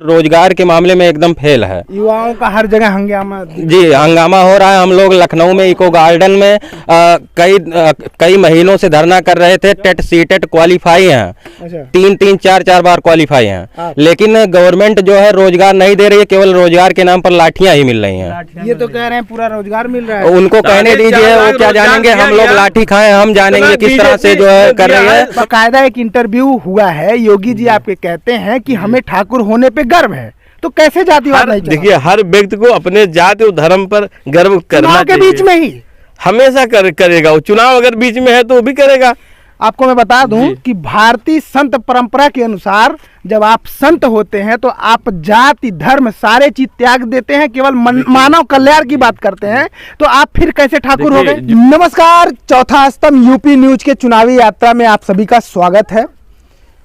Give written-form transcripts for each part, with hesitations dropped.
रोजगार के मामले में एकदम फेल है। युवाओं का हर जगह हंगामा जी हंगामा हो रहा है। हम लोग लखनऊ में इको गार्डन में कई महीनों से धरना कर रहे थे। टेट सीटेट क्वालिफाई हैं, अच्छा। तीन चार बार क्वालिफाई हैं, लेकिन गवर्नमेंट जो है रोजगार नहीं दे रही है। केवल रोजगार के नाम पर लाठियां ही मिल रही हैं। ये तो कह रहे हैं पूरा रोजगार मिल रहा है। उनको कहने दीजिए, वो क्या जानेंगे। हम लोग लाठी खाएं, हम जानेंगे किस तरह से जो है कर रही है। बाकायदा एक इंटरव्यू हुआ है, योगी जी आपके कहते हैं कि हमें ठाकुर होने पे गर्व है, तो कैसे जातिवाद नहीं चला? देखिए, हर व्यक्ति को अपने जाति और धर्म पर गर्व करना चाहिए। के बीच में ही हमेशा करेगा वो। चुनाव अगर बीच में है तो वो भी करेगा। आपको मैं बता दूं कि भारतीय संत परंपरा के अनुसार जब आप संत होते हैं तो आप जाति धर्म सारे चीज त्याग देते हैं, केवल मानव कल्याण की बात करते हैं, तो आप फिर कैसे ठाकुर हो गए? नमस्कार, चौथा स्तंभ यूपी न्यूज के चुनावी यात्रा में आप सभी का स्वागत है।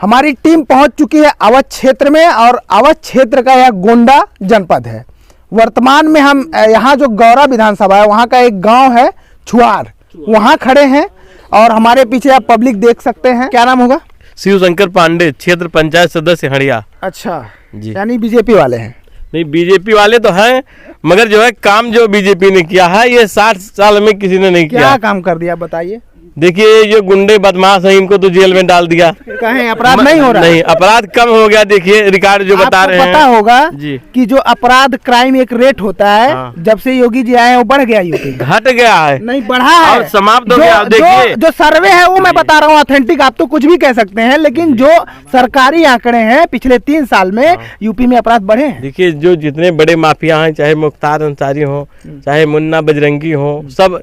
हमारी टीम पहुंच चुकी है अवध क्षेत्र में, और अवध क्षेत्र का यह गोंडा जनपद है। वर्तमान में हम यहाँ जो गौरा विधानसभा है वहाँ का एक गांव है छुआर, वहाँ खड़े हैं, और हमारे पीछे आप पब्लिक देख सकते हैं। क्या नाम होगा? शिव शंकर पांडे, क्षेत्र पंचायत सदस्य हड़िया। अच्छा जी, यानी बीजेपी वाले हैं? नहीं, बीजेपी वाले तो हैं, मगर जो है काम जो बीजेपी ने किया है ये 60 साल में किसी ने नहीं किया। क्या काम कर दिया बताइए? देखिए, जो गुंडे बदमाश हैं इनको तो जेल में डाल दिया। कहें अपराध नहीं हो रहा? नहीं, अपराध कम हो गया। देखिए रिकॉर्ड जो बता रहे हैं। पता होगा जी कि जो अपराध क्राइम एक रेट होता है, हाँ। जब से योगी जी आए हैं वो बढ़ गया, यूपी घट गया है, नहीं बढ़ा है और समाप्त हो गया। देखिए जो सर्वे है वो मैं बता रहा हूँ ऑथेंटिक, आप तो कुछ भी कह सकते हैं, लेकिन जो सरकारी आंकड़े हैं पिछले 3 साल में यूपी में अपराध बढ़े हैं। देखिए, जो जितने बड़े माफिया हैं, चाहे मुख्तार अंसारी हो, चाहे मुन्ना बजरंगी हो, सब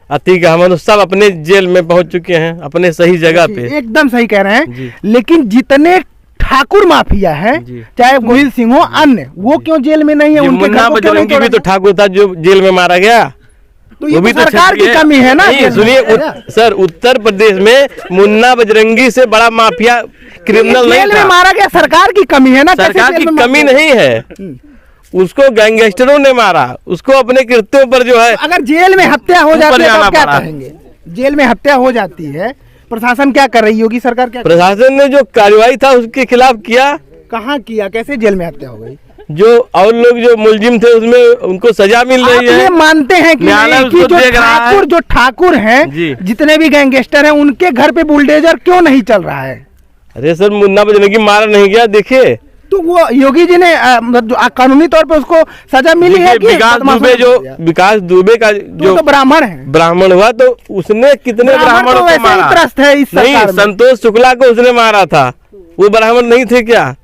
अतीक अहमद, सब अपने जेल में पहुंच चुके हैं, अपने सही जगह पे। एकदम सही कह रहे हैं। लेकिन जितने ठाकुर माफिया हैं, चाहे गोहिल सिंह हो, अन्य, वो क्यों जेल में नहीं है? उनके मुन्ना बजरंगी भी तो ठाकुर था जो जेल में मारा गया। तो ये भी तो सरकार की कमी है ना? सुनिए सर, उत्तर प्रदेश में मुन्ना बजरंगी से बड़ा माफिया क्रिमिनल नहीं था। मारा गया, सरकार की कमी है ना? सरकार की कमी नहीं है, उसको गैंगस्टरों ने मारा। उसको अपने कृत्यों पर जो है, अगर जेल में हत्या हो जाती है तो क्या कहेंगे? जेल में हत्या हो जाती है, प्रशासन क्या कर रही है? योगी सरकार क्या? प्रशासन ने जो कार्रवाई था उसके खिलाफ किया। कहाँ किया? कैसे जेल में हत्या हो गई? जो और लोग जो मुलजिम थे उसमें उनको सजा मिल रही है। ये मानते हैं कि जो ठाकुर हैं, जितने भी गैंगस्टर हैं, उनके घर पे बुलडोजर क्यों नहीं चल रहा है? अरे सर, मुन्ना बजरंगी मारा नहीं गया। देखिए, तो वो योगी जी ने कानूनी तौर पे उसको सजा मिली है कि विकास दुबे का जो तो ब्राह्मण हुआ, तो उसने कितने ब्राह्मणों को मारा? नहीं, संतोष शुक्ला को उसने मारा था, वो ब्राह्मण नहीं थे क्या?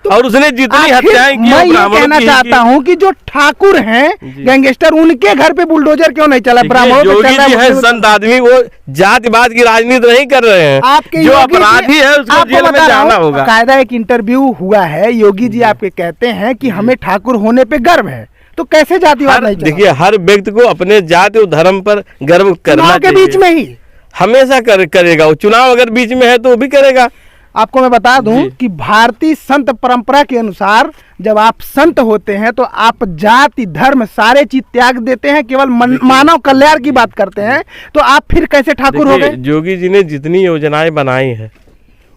तो और उसने जितनी हत्याएं की, मैं ये कहना चाहता हूँ कि जो ठाकुर हैं गैंगस्टर, उनके घर पे बुलडोजर क्यों नहीं चला? ब्राह्मणों पे चल रहा है। है संत आदमी, वो जातिवाद की राजनीति नहीं कर रहे हैं। आपके जो अपराधी है उसको जेल में जाना होगा। कायदा एक इंटरव्यू हुआ है, योगी जी आपके कहते हैं कि हमें ठाकुर होने पे गर्व है, तो कैसे जातिवाद नहीं चला? देखिए, हर व्यक्ति को अपने जाति और धर्म पर गर्व करना चाहिए। के बीच में ही हमेशा करेगा वो। चुनाव अगर बीच में है तो वो भी करेगा। आपको मैं बता दूं कि भारतीय संत परंपरा के अनुसार जब आप संत होते हैं तो आप जाति धर्म सारे चीज त्याग देते हैं, केवल मानव कल्याण की बात करते हैं, तो आप फिर कैसे ठाकुर हो गए? योगी जी ने जितनी योजनाएं बनाई हैं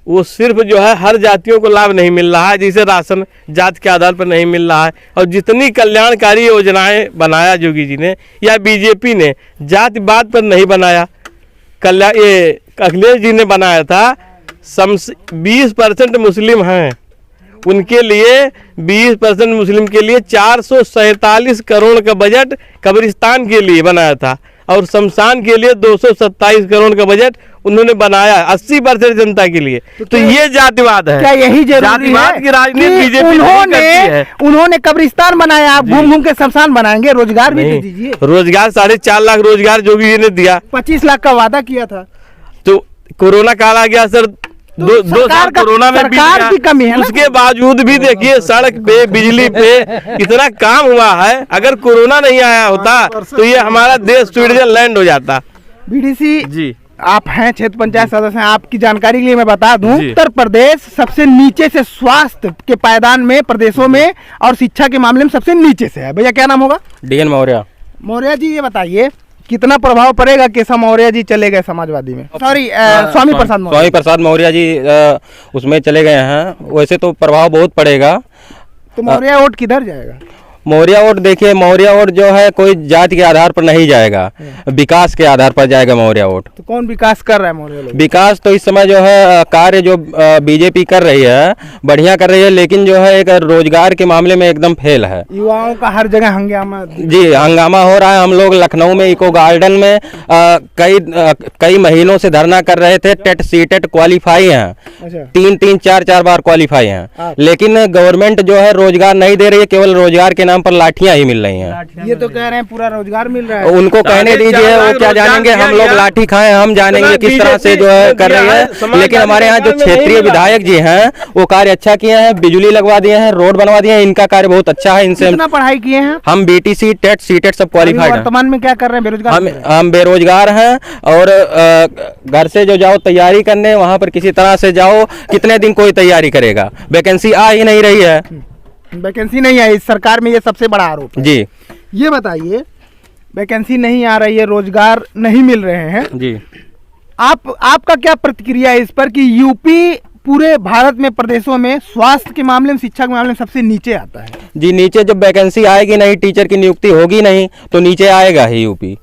वो सिर्फ जो है हर जातियों को लाभ नहीं मिल रहा है, जैसे राशन जाति के आधार पर नहीं मिल रहा है। और जितनी कल्याणकारी योजनाएं बनाया योगी जी ने या बीजेपी ने, जातिवाद पर नहीं बनाया। ये अखिलेश जी ने बनाया था, 20% मुस्लिम हैं, उनके लिए 20% मुस्लिम के लिए 447 करोड़ का बजट कब्रिस्तान के लिए बनाया था, और शमशान के लिए 227 करोड़ का बजट उन्होंने बनाया 80% जनता के लिए। तो ये जातिवाद है। क्या यही जातिवाद की राजनीति बीजेपी करती है? उन्होंने कब्रिस्तान बनाया, आप घूम घूम के शमशान बनाएंगे। रोजगार भी दीजिए। रोजगार 4.5 लाख रोजगार योगी जी ने दिया। 25 लाख का वादा किया था। तो कोरोना काल आ गया सर, दो साल कोरोना में सरकार की कमी है। उसके बावजूद भी देखिए सड़क पे बिजली पे इतना काम हुआ है। अगर कोरोना नहीं आया होता तो ये हमारा देश स्विट्जरलैंड हो जाता। बीडीसी जी, आप हैं क्षेत्र पंचायत सदस्य हैं, आपकी जानकारी के लिए मैं बता दूं, उत्तर प्रदेश सबसे नीचे से स्वास्थ्य के पायदान में प्रदेशों में, और शिक्षा के मामले में सबसे नीचे से है। भैया क्या नाम होगा? DN मौर्य। मौर्य जी, ये बताइए कितना प्रभाव पड़ेगा केशव मौर्य जी चले गए समाजवादी में? सॉरी, स्वामी प्रसाद मौर्य जी उसमें चले गए हैं। वैसे तो प्रभाव बहुत पड़ेगा, तो मौर्य वोट किधर जाएगा? मौर्य वोट देखिए, मौर्य वोट जो है कोई जाति के आधार पर नहीं जाएगा, विकास के आधार पर जाएगा मौर्य वोट। तो कौन विकास कर रहा है मौर्य लोग? विकास तो इस समय जो है कार्य जो बीजेपी कर रही है बढ़िया कर रही है, लेकिन जो है एक रोजगार के मामले में एकदम फेल है। युवाओं का हर जगह हंगामा। जी, हंगामा हो रहा है। हम लोग लखनऊ में इको गार्डन में कई महीनों से धरना कर रहे थे। टेट सीटेट क्वालिफाई हैं, अच्छा। 3-4 बार क्वालिफाई हैं, लेकिन गवर्नमेंट जो है रोजगार नहीं दे रही है, केवल रोजगार के नाम पर लाठियां ही मिल रही हैं। ये तो कह रहे हैं पूरा रोजगार मिल रहा है। उनको कहने दीजिए, वो क्या जानेंगे, हम लोग लाठी खाएं, हम जानेंगे किस तरह से जो है कर रही है। लेकिन हमारे यहाँ जो क्षेत्रीय विधायक जी हैं वो कार्य अच्छा किए हैं, बिजली लगवा दिए हैं, रोड बनवा दिए हैं, इनका कार्य बहुत अच्छा है। इनसे कितना पढ़ाई किए हैं? हम BTC टेट सीटेट सब क्वालिफाइड हैं। वर्तमान में क्या कर रहे हैं? बेरोजगार। हम बेरोजगार हैं और घर से जो जाओ तैयारी करने, वहां पर किसी तरह से जाओ, कितने दिन कोई तैयारी करेगा? वैकेंसी आ ही नहीं रही है। वैकेंसी नहीं आई इस सरकार में, ये सबसे बड़ा आरोप है। जी, ये बताइए, वैकेंसी नहीं आ रही है, रोजगार नहीं मिल रहे हैं जी, आपका क्या प्रतिक्रिया है इस पर कि यूपी पूरे भारत में प्रदेशों में स्वास्थ्य के मामले में, शिक्षा के मामले में सबसे नीचे आता है? जी, नीचे जब वैकेंसी आएगी नहीं, टीचर की नियुक्ति होगी नहीं, तो नीचे आएगा ही यूपी।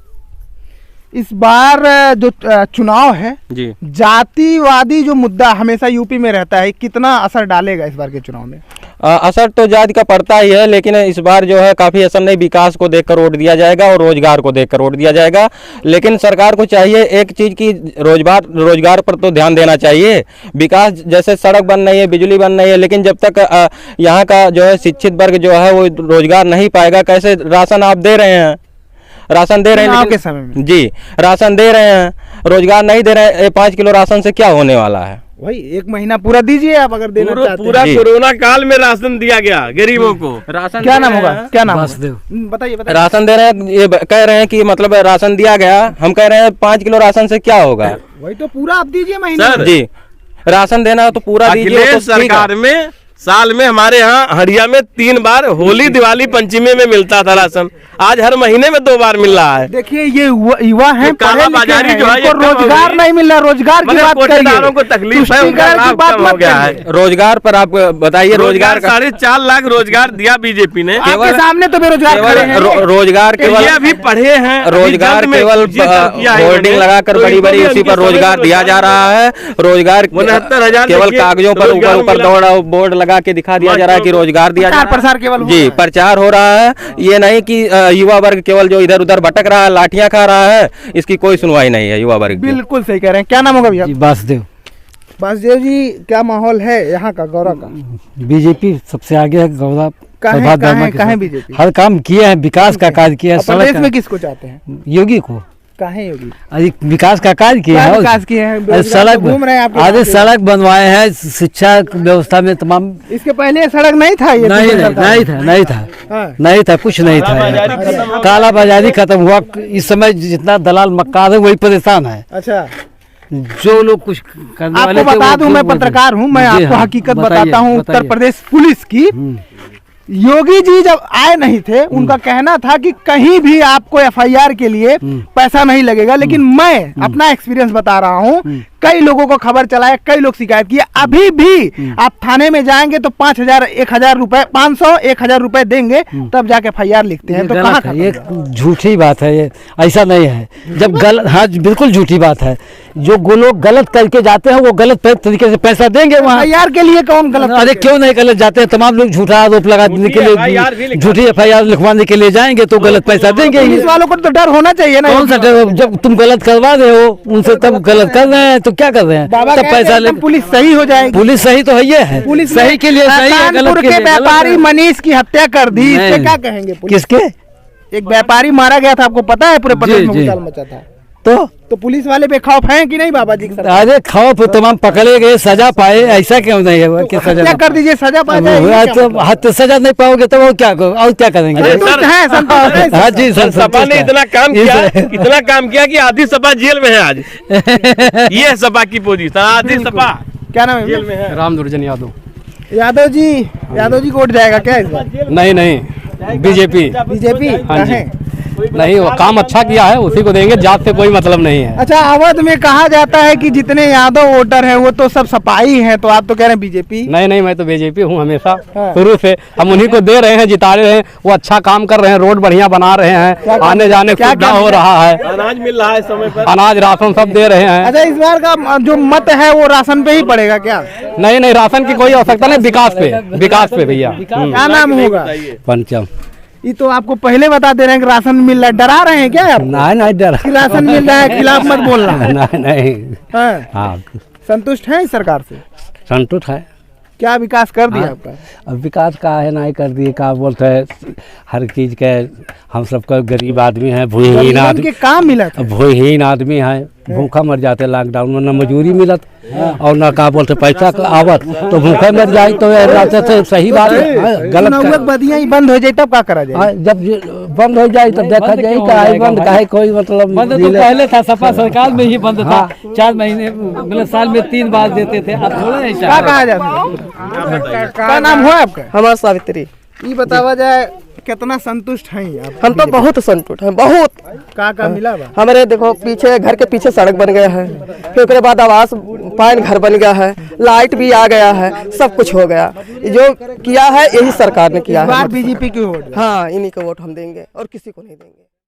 इस बार जो चुनाव है, जी, जातिवादी जो मुद्दा हमेशा यूपी में रहता है, कितना असर डालेगा इस बार के चुनाव में? असर तो जाति का पड़ता ही है, लेकिन इस बार जो है काफ़ी असर नहीं। विकास को देखकर वोट दिया जाएगा और रोजगार को देखकर वोट दिया जाएगा। लेकिन सरकार को चाहिए एक चीज़ की, रोजगार पर तो ध्यान देना चाहिए। विकास जैसे सड़क बन रही है, बिजली बन रही है, लेकिन जब तक यहाँ का जो है शिक्षित वर्ग जो है वो रोजगार नहीं पाएगा, कैसे? राशन आप दे रहे हैं, राशन दे रहे हैं के समय में। जी, राशन दे रहे हैं, रोजगार नहीं दे रहे हैं। 5 किलो राशन से क्या होने वाला है? वही 1 महीना पूरा दीजिए आप, अगर देना चाहते हैं। पूरा कोरोना काल में राशन दिया गया गरीबों को। राशन क्या नाम होगा? क्या नाम? बताइए। राशन दे रहे हैं, ये कह रहे हैं कि मतलब राशन दिया गया। हम कह रहे हैं 5 किलो राशन से क्या होगा? वही तो पूरा आप दीजिए महीने। जी, राशन देना है तो पूरा दीजिए। तो सरकार में साल में हमारे यहाँ हरिया में 3 बार, होली, दिवाली, पंचमी में मिलता था राशन। आज हर महीने में 2 बार मिल रहा है। देखिए, ये युवा है, काला बाजारी जो है, रोजगार नहीं मिल रहा। रोजगार की बात कोटेदारों को तकलीफ है, उनका लाभ कम हो गया है। रोजगार पर आप बताइए। रोजगार 4.5 लाख रोजगार दिया बीजेपी ने। आपके सामने तो बेरोजगार खड़े हैं। रोजगार केवल अभी पढ़े हैं, रोजगार केवल होर्डिंग लगाकर बड़ी बड़ी उसी पर रोजगार दिया जा रहा है। रोजगार 69,000 केवल कागजों पर ऊपर दौड़ा बोर्ड लगा के दिखा दिया जा रहा है कि रोजगार दिया जा रहा है। प्रचार केवल जी, प्रचार हो रहा है। ये नहीं कि युवा वर्ग केवल जो इधर उधर भटक रहा है, लाठियां खा रहा है, इसकी कोई सुनवाई नहीं है युवा वर्ग की। बिल्कुल सही कह रहे हैं। क्या नाम होगा भैया? वासुदेव। वासुदेव जी, क्या माहौल है यहाँ का, गौरव का? बीजेपी सबसे आगे है। गौरव कहाँ बीजेपी? हर काम किए हैं, विकास का कार्य किया है। प्रदेश में किसको चाहते हैं? योगी को। कहाँ योगी? अरे विकास का कार्य किया है। विकास किए हैं, सड़क घूम रहे हैं। आधे सड़क बनवाए हैं, शिक्षा व्यवस्था में तमाम। इसके पहले सड़क नहीं था? ये नहीं था, कुछ नहीं था। काला बाजारी खत्म हुआ। इस समय जितना दलाल मक्कार है वही परेशान है। अच्छा, जो लोग कुछ करने वाले। आपको बता दूं, मैं पत्रकार हूं, मैं आपको हकीकत बताता हूं। उत्तर प्रदेश पुलिस की, योगी जी जब आए नहीं थे, उनका कहना था कि कहीं भी आपको FIR के लिए पैसा नहीं लगेगा। लेकिन मैं अपना एक्सपीरियंस बता रहा हूँ, कई लोगों को खबर चलाया, कई लोग शिकायत किए। अभी भी आप थाने में जाएंगे तो 5,000, 1,000 रुपए, 500, 1,000 रुपए देंगे, तब जाके FIR लिखते हैं। तो कहाँ? ये झूठी बात है, ये ऐसा नहीं है। जब गलत, हाँ बिल्कुल झूठी बात है। जो लोग गलत करके जाते हैं वो गलत तरीके से पैसा देंगे वहाँ। FIR के लिए कौन गलत? अरे क्यों नहीं गलत जाते हैं? तमाम लोग झूठा आरोप लगाने के लिए, झूठी FIR लिखवाने के लिए जाएंगे तो गलत पैसा देंगे। पुलिस वालों को तो डर होना चाहिए ना। कौन सा डर? जब तुम गलत करवा रहे हो उनसे, तब गलत कर रहे हैं तो क्या कर रहे हैं? तब पैसा ले, पुलिस सही हो जाएगी। पुलिस सही तो है। पुलिस सही के लिए सही है, गलत के लिए गलत। व्यापारी मनीष की हत्या कर दी, इससे क्या कहेंगे? किसके? एक व्यापारी मारा गया था, आपको पता है? पूरे प्रदेश में उछाल मचा था। तो पुलिस वाले पे खौफ है कि नहीं बाबा जी? अरे खौफ, तमाम पकड़े गए, सजा पाए, ऐसा क्यों नहीं है? क्या सजा क्या कर दीजिए, सजा पा जाए तो सजा नहीं पाओगे तो और क्या करेंगे? हाँ जी, सपा ने इतना काम किया कि आधी सपा जेल में है आज। ये सपा की पोजीशन, आधी सपा। क्या नाम है? जेल में है। रामदुर्जन यादव। यादव जी को वोट जाएगा क्या इस बार? नहीं, बीजेपी। हाँ जी। नहीं, वो काम अच्छा किया है, उसी को देंगे, जात से कोई मतलब नहीं है। अच्छा, अवध में कहा जाता है कि जितने यादव वोटर हैं वो तो सब सपाई हैं, तो आप तो कह रहे हैं बीजेपी। नहीं, मैं तो बीजेपी हूँ हमेशा, शुरू से। हम उन्हीं को दे रहे हैं, जिता रहे हैं, वो अच्छा काम कर रहे हैं, रोड बढ़िया बना रहे हैं, आने जाने की सुविधा हो रहा है, अनाज मिल रहा है समय पर, अनाज राशन सब दे रहे हैं। अच्छा, इस बार का जो मत है वो राशन पे ही पड़ेगा क्या? नहीं, राशन की कोई आवश्यकता नहीं, विकास पे भैया। क्या नाम होगा? पंचम। ये तो आपको पहले बता दे रहे हैं कि राशन मिल रहा है, डरा रहे हैं क्या आप? नहीं डर, कि राशन मिल रहा है, खिलाफ मत बोलना। नहीं। हाँ। हाँ, संतुष्ट हैं इस सरकार से? संतुष्ट है। क्या विकास कर दिया आपका? अब विकास का है नहीं कर दिए, का बोलते हैं, हर चीज के हम सबका गरीब आदमी है, भूमिहीन आदमी के काम मिला था? भूमिहीन आदमी है, भूखा मर जाते लॉकडाउन में, न मजदूरी मिलत और न का बोलते पैसा आवत, तो भूखे मर जाए तो रहते थे। सही बात है, गलत बदिया ही बंद हो जाए तब क्या करा जाए? जब बंद हो जाए तब देखा जाए काहे बंद, काहे कोई मतलब बंद तो पहले था, सपा सरकार में ही बंद था। 4 महीने मतलब साल में 3 बार देते थे, अब थोड़ा ऐसा क्या कहा जाता? क्या नाम हुआ आपका? हमारा सावित्री। ये बतावा जाए कितना संतुष्ट हैं आप? हम तो बहुत संतुष्ट हैं, बहुत। का मिला बा? हमारे देखो पीछे, घर के पीछे सड़क बन गया है, फिर उसके बाद आवास पायन घर बन गया है, लाइट भी आ गया है, सब कुछ हो गया। जो किया है यही सरकार ने किया है। बीजेपी की वोट? हाँ, इन्हीं को वोट हम देंगे और किसी को नहीं देंगे।